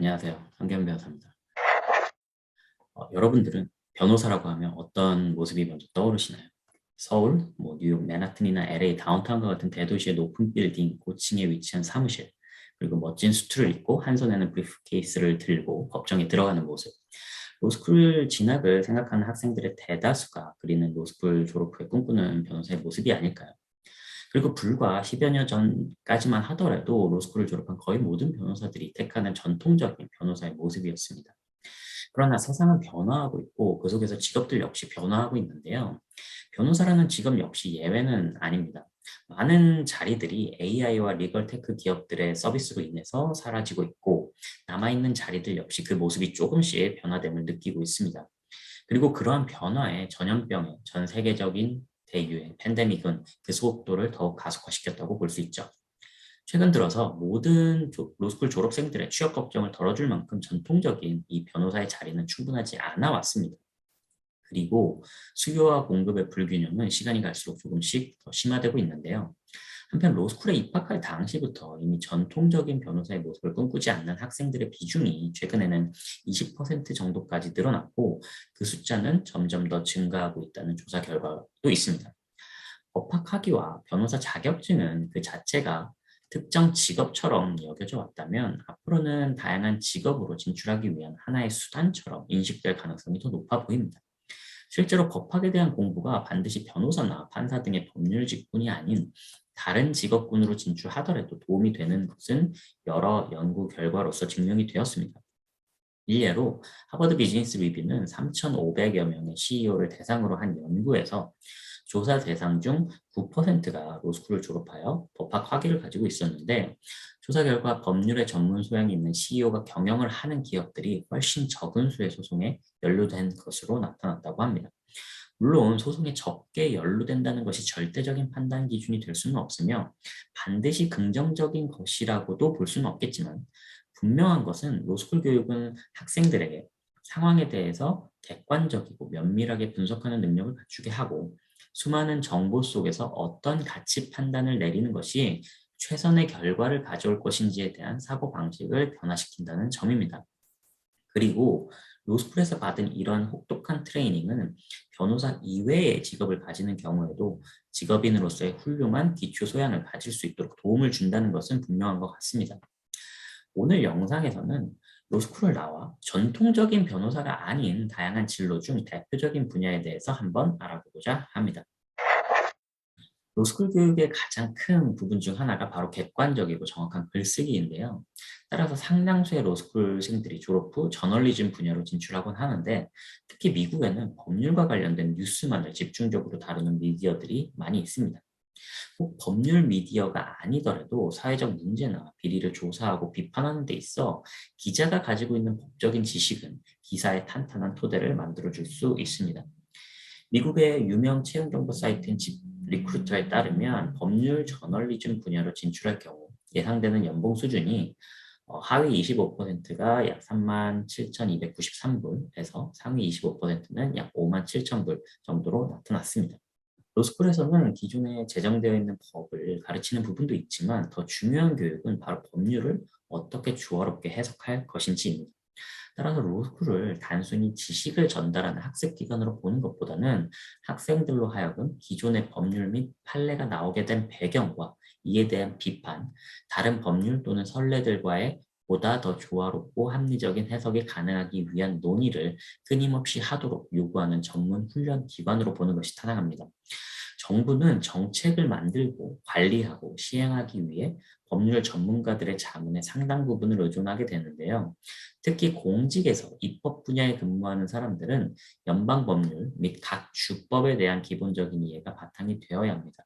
안녕하세요. 한경 변호사입니다. 여러분들은 변호사라고 하면 어떤 모습이 먼저 떠오르시나요? 서울, 뉴욕 맨하튼이나 LA 다운타운과 같은 대도시의 높은 빌딩, 고층에 위치한 사무실, 그리고 멋진 수트를 입고 한 손에는 브리프케이스를 들고 법정에 들어가는 모습. 로스쿨 진학을 생각하는 학생들의 대다수가 그리는 로스쿨 졸업 후에 꿈꾸는 변호사의 모습이 아닐까요? 그리고 불과 10여 년 전까지만 하더라도 로스쿨을 졸업한 거의 모든 변호사들이 택하는 전통적인 변호사의 모습이었습니다. 그러나 세상은 변화하고 있고 그 속에서 직업들 역시 변화하고 있는데요. 변호사라는 직업 역시 예외는 아닙니다. 많은 자리들이 AI와 리걸 테크 기업들의 서비스로 인해서 사라지고 있고 남아있는 자리들 역시 그 모습이 조금씩 변화됨을 느끼고 있습니다. 그리고 그러한 변화에 전염병의 전 세계적인 대유행, 팬데믹은 그 속도를 더욱 가속화시켰다고 볼 수 있죠. 최근 들어서 모든 로스쿨 졸업생들의 취업 걱정을 덜어줄 만큼 전통적인 이 변호사의 자리는 충분하지 않아 왔습니다. 그리고 수요와 공급의 불균형은 시간이 갈수록 조금씩 더 심화되고 있는데요. 한편 로스쿨에 입학할 당시부터 이미 전통적인 변호사의 모습을 꿈꾸지 않는 학생들의 비중이 최근에는 20% 정도까지 늘어났고 그 숫자는 점점 더 증가하고 있다는 조사 결과도 있습니다. 법학 학위와 변호사 자격증은 그 자체가 특정 직업처럼 여겨져 왔다면 앞으로는 다양한 직업으로 진출하기 위한 하나의 수단처럼 인식될 가능성이 더 높아 보입니다. 실제로 법학에 대한 공부가 반드시 변호사나 판사 등의 법률 직군이 아닌 다른 직업군으로 진출하더라도 도움이 되는 것은 여러 연구 결과로서 증명이 되었습니다. 일례로 하버드 비즈니스 리뷰는 3,500여 명의 CEO를 대상으로 한 연구에서 조사 대상 중 9%가 로스쿨을 졸업하여 법학 학위를 가지고 있었는데 조사 결과 법률의 전문 소양이 있는 CEO가 경영을 하는 기업들이 훨씬 적은 수의 소송에 연루된 것으로 나타났다고 합니다. 물론 소송에 적게 연루된다는 것이 절대적인 판단 기준이 될 수는 없으며 반드시 긍정적인 것이라고도 볼 수는 없겠지만 분명한 것은 로스쿨 교육은 학생들에게 상황에 대해서 객관적이고 면밀하게 분석하는 능력을 갖추게 하고 수많은 정보 속에서 어떤 가치 판단을 내리는 것이 최선의 결과를 가져올 것인지에 대한 사고방식을 변화시킨다는 점입니다. 그리고 로스쿨에서 받은 이런 혹독한 트레이닝은 변호사 이외의 직업을 가지는 경우에도 직업인으로서의 훌륭한 기초 소양을 가질 수 있도록 도움을 준다는 것은 분명한 것 같습니다. 오늘 영상에서는 로스쿨을 나와 전통적인 변호사가 아닌 다양한 진로 중 대표적인 분야에 대해서 한번 알아보고자 합니다. 로스쿨 교육의 가장 큰 부분 중 하나가 바로 객관적이고 정확한 글쓰기인데요. 따라서 상당수의 로스쿨생들이 졸업 후 저널리즘 분야로 진출하곤 하는데 특히 미국에는 법률과 관련된 뉴스만을 집중적으로 다루는 미디어들이 많이 있습니다. 꼭 법률 미디어가 아니더라도 사회적 문제나 비리를 조사하고 비판하는 데 있어 기자가 가지고 있는 법적인 지식은 기사의 탄탄한 토대를 만들어줄 수 있습니다. 미국의 유명 채용 정보 사이트인 리크루터에 따르면 법률 저널리즘 분야로 진출할 경우 예상되는 연봉 수준이 하위 25%가 약 37,293불에서 상위 25%는 약 57,000불 정도로 나타났습니다. 로스쿨에서는 기존에 제정되어 있는 법을 가르치는 부분도 있지만 더 중요한 교육은 바로 법률을 어떻게 조화롭게 해석할 것인지입니다. 따라서 로스쿨을 단순히 지식을 전달하는 학습 기관으로 보는 것보다는 학생들로 하여금 기존의 법률 및 판례가 나오게 된 배경과 이에 대한 비판, 다른 법률 또는 선례들과의 보다 더 조화롭고 합리적인 해석이 가능하기 위한 논의를 끊임없이 하도록 요구하는 전문 훈련 기관으로 보는 것이 타당합니다. 정부는 정책을 만들고 관리하고 시행하기 위해 법률 전문가들의 자문의 상당 부분을 의존하게 되는데요. 특히 공직에서 입법 분야에 근무하는 사람들은 연방 법률 및 각 주법에 대한 기본적인 이해가 바탕이 되어야 합니다.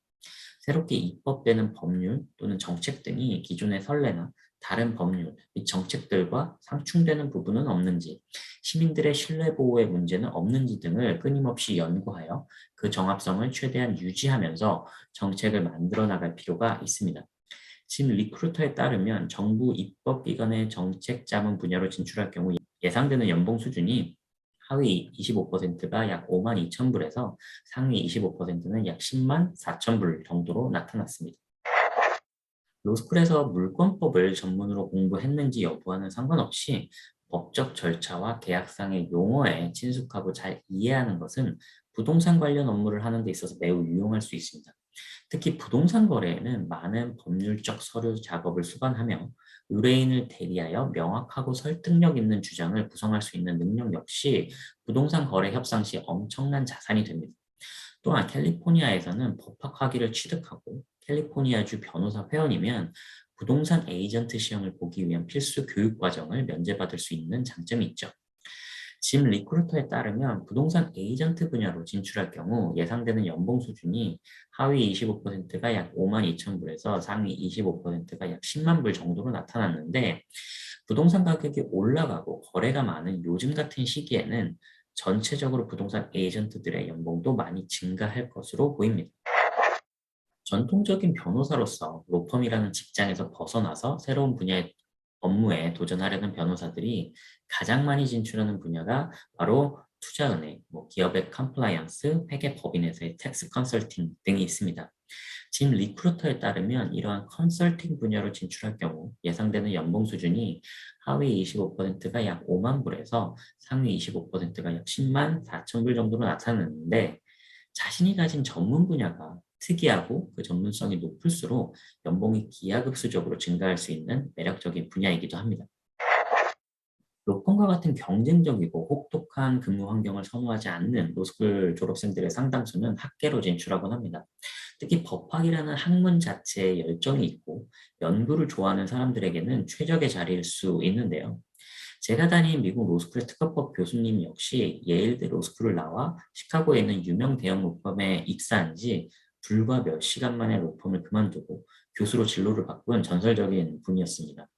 새롭게 입법되는 법률 또는 정책 등이 기존의 선례나 다른 법률 및 정책들과 상충되는 부분은 없는지, 시민들의 신뢰 보호의 문제는 없는지 등을 끊임없이 연구하여 그 정합성을 최대한 유지하면서 정책을 만들어 나갈 필요가 있습니다. 지금 리크루터에 따르면 정부 입법기관의 정책 자문 분야로 진출할 경우 예상되는 연봉 수준이 하위 25%가 약 5만 2천 불에서 상위 25%는 약 10만 4천 불 정도로 나타났습니다. 로스쿨에서 물권법을 전문으로 공부했는지 여부와는 상관없이 법적 절차와 계약상의 용어에 친숙하고 잘 이해하는 것은 부동산 관련 업무를 하는 데 있어서 매우 유용할 수 있습니다. 특히 부동산 거래에는 많은 법률적 서류 작업을 수반하며 의뢰인을 대리하여 명확하고 설득력 있는 주장을 구성할 수 있는 능력 역시 부동산 거래 협상 시 엄청난 자산이 됩니다. 또한 캘리포니아에서는 법학 학위를 취득하고 캘리포니아주 변호사 회원이면 부동산 에이전트 시험을 보기 위한 필수 교육 과정을 면제받을 수 있는 장점이 있죠. 짐 리크루터에 따르면 부동산 에이전트 분야로 진출할 경우 예상되는 연봉 수준이 하위 25%가 약 5만 2천 불에서 상위 25%가 약 10만 불 정도로 나타났는데 부동산 가격이 올라가고 거래가 많은 요즘 같은 시기에는 전체적으로 부동산 에이전트들의 연봉도 많이 증가할 것으로 보입니다. 전통적인 변호사로서 로펌이라는 직장에서 벗어나서 새로운 분야의 업무에 도전하려는 변호사들이 가장 많이 진출하는 분야가 바로 투자은행, 기업의 컴플라이언스, 회계 법인에서의 텍스 컨설팅 등이 있습니다. 짐 리크루터에 따르면 이러한 컨설팅 분야로 진출할 경우 예상되는 연봉 수준이 하위 25%가 약 5만 불에서 상위 25%가 약 10만 4천 불 정도로 나타났는데 자신이 가진 전문 분야가 특이하고 그 전문성이 높을수록 연봉이 기하급수적으로 증가할 수 있는 매력적인 분야이기도 합니다. 로펌과 같은 경쟁적이고 혹독한 근무 환경을 선호하지 않는 로스쿨 졸업생들의 상당수는 학계로 진출하곤 합니다. 특히 법학이라는 학문 자체에 열정이 있고 연구를 좋아하는 사람들에게는 최적의 자리일 수 있는데요. 제가 다닌 미국 로스쿨의 특허법 교수님 역시 예일대 로스쿨을 나와 시카고에 있는 유명 대형 로펌에 입사한 지 불과 몇 시간 만에 로펌을 그만두고 교수로 진로를 바꾼 전설적인 분이었습니다.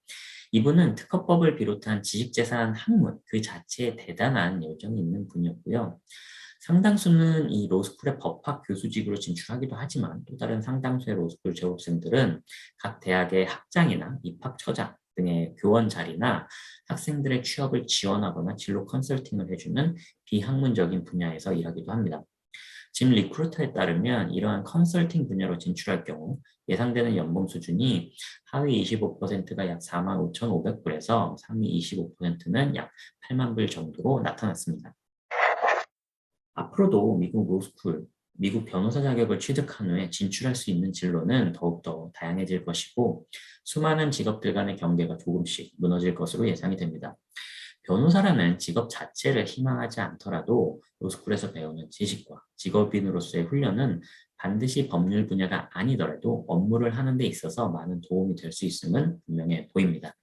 이분은 특허법을 비롯한 지식재산 학문 그 자체에 대단한 열정이 있는 분이었고요. 상당수는 이 로스쿨의 법학 교수직으로 진출하기도 하지만 또 다른 상당수의 로스쿨 재학생들은 각 대학의 학장이나 입학처장 등의 교원 자리나 학생들의 취업을 지원하거나 진로 컨설팅을 해주는 비학문적인 분야에서 일하기도 합니다. 짐 리크루터에 따르면 이러한 컨설팅 분야로 진출할 경우 예상되는 연봉 수준이 하위 25%가 약 4만 5,500불에서 상위 25%는 약 8만 불 정도로 나타났습니다. 앞으로도 미국 로스쿨, 미국 변호사 자격을 취득한 후에 진출할 수 있는 진로는 더욱더 다양해질 것이고 수많은 직업들 간의 경계가 조금씩 무너질 것으로 예상이 됩니다. 변호사라는 직업 자체를 희망하지 않더라도 로스쿨에서 배우는 지식과 직업인으로서의 훈련은 반드시 법률 분야가 아니더라도 업무를 하는 데 있어서 많은 도움이 될 수 있음은 분명해 보입니다.